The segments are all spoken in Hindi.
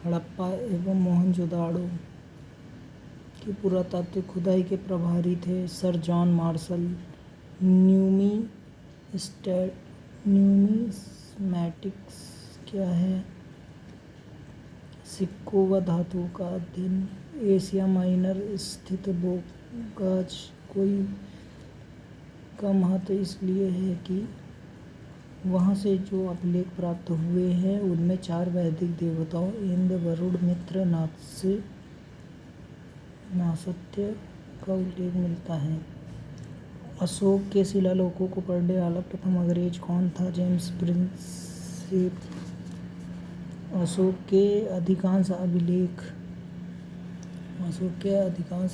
हड़प्पा एवं मोहनजोदाड़ो की पुरातात्विक खुदाई के प्रभारी थे सर जॉन मार्शल। न्यूमिस्मैटिक्स क्या है? सिक्कों व धातुओं का अध्ययन। एशिया माइनर स्थित बोगाज का महत्व इसलिए है कि वहाँ से जो अभिलेख प्राप्त हुए हैं उनमें 4 वैदिक देवताओं इंद्र, वरुण, मित्र, नासत्य का उल्लेख मिलता है। अशोक के शिलालेखों को पढ़ने वाला प्रथम अंग्रेज कौन था? James Prinsep. अशोक के अधिकांश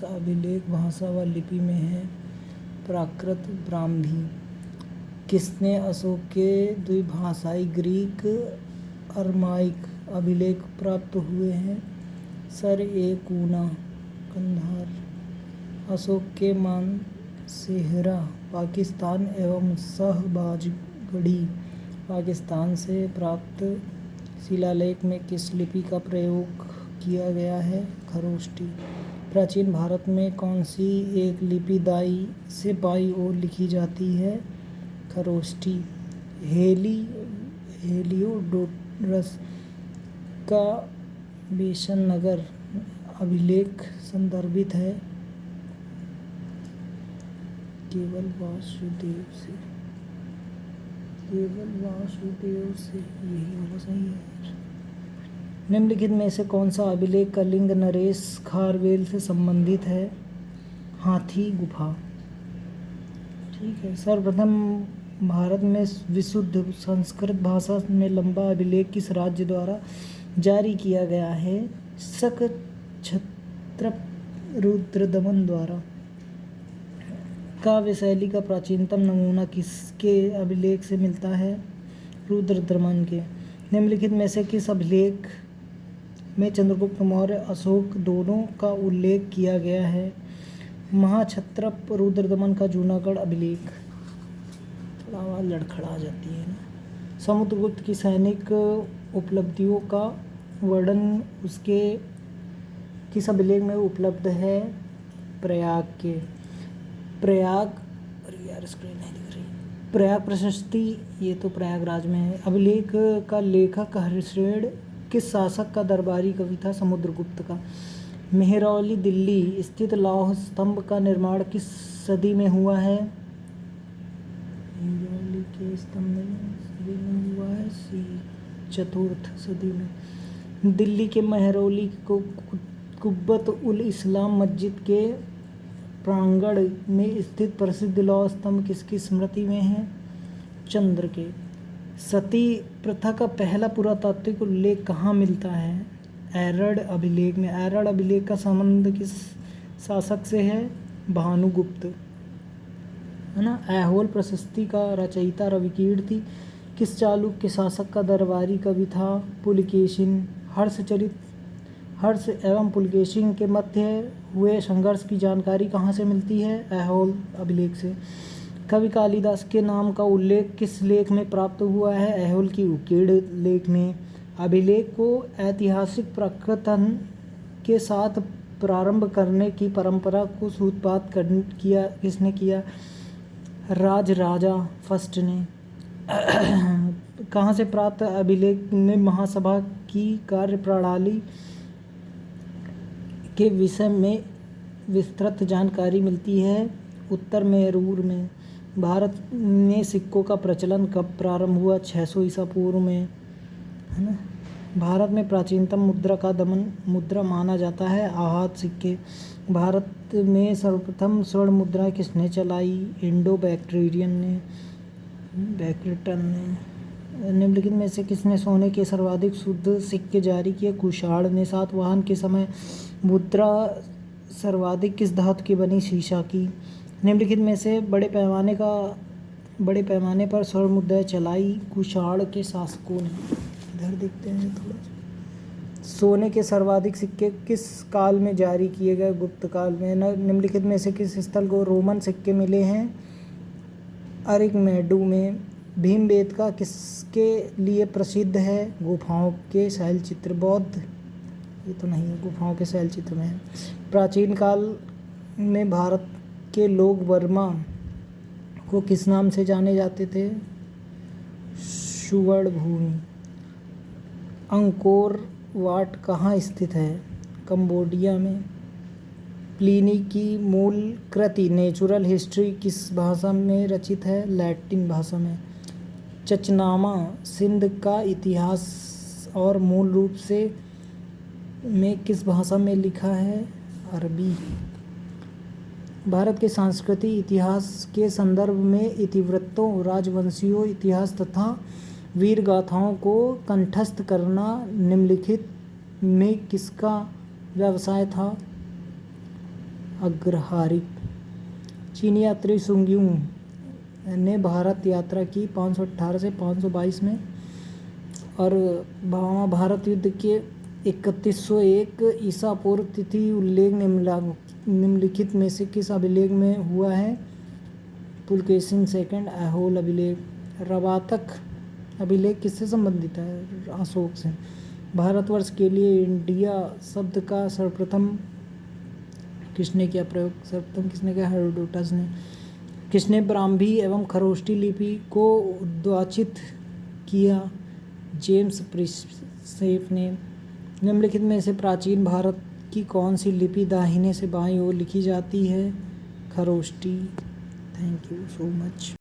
अभिलेख भाषा व लिपि में हैं। प्राकृत, ब्राह्मी। किसने अशोक के द्विभाषाई ग्रीक अरमाइक अभिलेख प्राप्त हुए हैं? सर ए कूना, कंधार। अशोक के मानसेहरा पाकिस्तान एवं शहबाजगढ़ी पाकिस्तान से प्राप्त शिलालेख में किस लिपि का प्रयोग किया गया है? खरोष्टी। प्राचीन भारत में कौन सी एक लिपि दाई से बाईं ओर लिखी जाती है? खरोष्टी। हेलियोडोरस का बेसन-नगर अभिलेख संदर्भित है? केवल वासुदेव से। यही होना सही है। निम्नलिखित में से कौन सा अभिलेख कलिंग नरेश खारवेल से संबंधित है? हाथी गुफा। ठीक है। सर्वप्रथम भारत में विशुद्ध संस्कृत भाषा में लंबा अभिलेख किस राज्य द्वारा जारी किया गया है? शक क्षत्रप रुद्रदमन द्वारा। काव्य शैली का प्राचीनतम नमूना किसके अभिलेख से मिलता है? रुद्रदमन के। निम्नलिखित में से किस अभिलेख में चंद्रगुप्त मौर्य, अशोक दोनों का उल्लेख किया गया है? महाक्षत्रप रुद्रदमन का जूनागढ़ अभिलेख। थोड़ा आवाज़ लड़खड़ा जाती है ना। समुद्रगुप्त की सैनिक उपलब्धियों का वर्णन उसके किस अभिलेख में उपलब्ध है? प्रयाग के। प्रयाग प्रशस्ति, ये तो प्रयागराज में है। अभिलेख का लेखक हरिश्रेण किस शासक का दरबारी कवि था? समुद्रगुप्त का। मेहरौली दिल्ली स्थित लौह स्तंभ का निर्माण किस सदी में हुआ है? मेहरौली के स्तंभ सदी में हुआ है 4th सदी में। दिल्ली के मेहरौली को कुब्बत उल इस्लाम मस्जिद के प्रांगण में स्थित प्रसिद्ध लौह स्तंभ किसकी स्मृति में है? चंद्र के। सती प्रथा का पहला पुरातात्विक उल्लेख कहाँ मिलता है? एरड़ अभिलेख में। एरड़ अभिलेख का संबंध किस शासक से है? भानुगुप्त, है ना। ऐहोल प्रशस्ति का रचयिता रविकीर्ति किस चालुक्य शासक का दरबारी कवि था? पुलकेशिन। हर्ष एवं पुलकेशिन के मध्य हुए संघर्ष की जानकारी कहाँ से मिलती है? ऐहोल अभिलेख से। कवि कालिदास के नाम का उल्लेख किस लेख में प्राप्त हुआ है? ऐहोल की उकेड़ लेख में। अभिलेख को ऐतिहासिक प्रकथन के साथ प्रारंभ करने की परंपरा को सूत्रपात किसने किया? राजराजा फर्स्ट ने। कहाँ से प्राप्त अभिलेख में महासभा की कार्यप्रणाली के विषय में विस्तृत जानकारी मिलती है? उत्तर मेरूर में। भारत में सिक्कों का प्रचलन कब प्रारंभ हुआ? 600 ईसा पूर्व में, है ना। भारत में प्राचीनतम मुद्रा का दमन मुद्रा माना जाता है आहत सिक्के। भारत में सर्वप्रथम स्वर्ण मुद्रा किसने चलाई? इंडो बैक्ट्रियन ने। निम्नलिखित में से किसने सोने के सर्वाधिक शुद्ध सिक्के जारी किए? कुषाण ने। सातवाहन के समय मुद्रा सर्वाधिक किस धातु की बनी? शीशा की। निम्नलिखित में से बड़े पैमाने पर स्वर्ण मुद्राएं चलाई कुषाण के शासकों ने। इधर देखते हैं थोड़ा। सोने के सर्वाधिक सिक्के किस काल में जारी किए गए? गुप्त काल में। निम्नलिखित में से किस स्थल को रोमन सिक्के मिले हैं? अरिकमेडू में। भीमबेटका किसके लिए प्रसिद्ध है? गुफाओं के शैलचित्र। बौद्ध ये तो नहीं है, गुफाओं के शैल चित्र में है। प्राचीन काल में भारत के लोग बर्मा को किस नाम से जाने जाते थे? सुवर्ण भूमि। अंकोर वाट कहाँ स्थित है? कंबोडिया में। प्लिनी की मूल कृति नेचुरल हिस्ट्री किस भाषा में रचित है? लैटिन भाषा में। चचनामा सिंध का इतिहास और मूल रूप से में किस भाषा में लिखा है? अरबी। भारत के सांस्कृतिक इतिहास के संदर्भ में इतिवृत्तों, राजवंशियों इतिहास तथा वीर गाथाओं को कंठस्थ करना निम्नलिखित में किसका व्यवसाय था? अग्रहारिक। चीनी यात्री सुंग यूं ने भारत यात्रा की 518 से 522 में और महाभारत युद्ध के 3101 ईसा पूर्व तिथि उल्लेख निम्नलिखित में से किस अभिलेख में हुआ है? पुलकेशिन सेकंड ऐहोल अभिलेख। रवातक अभिलेख किससे संबंधित है? अशोक से। भारतवर्ष के लिए इंडिया शब्द का सर्वप्रथम किसने किया प्रयोग? सर्वप्रथम किसने किया? हेरोडोटस ने। किसने ब्राह्मी एवं खरोष्टी लिपि को उद्वाचित किया? जेम्स प्रिंसेप ने। निम्नलिखित में से प्राचीन भारत की कौन सी लिपि दाहिने से बाईं ओर लिखी जाती है? Kharosthi. Thank you so much.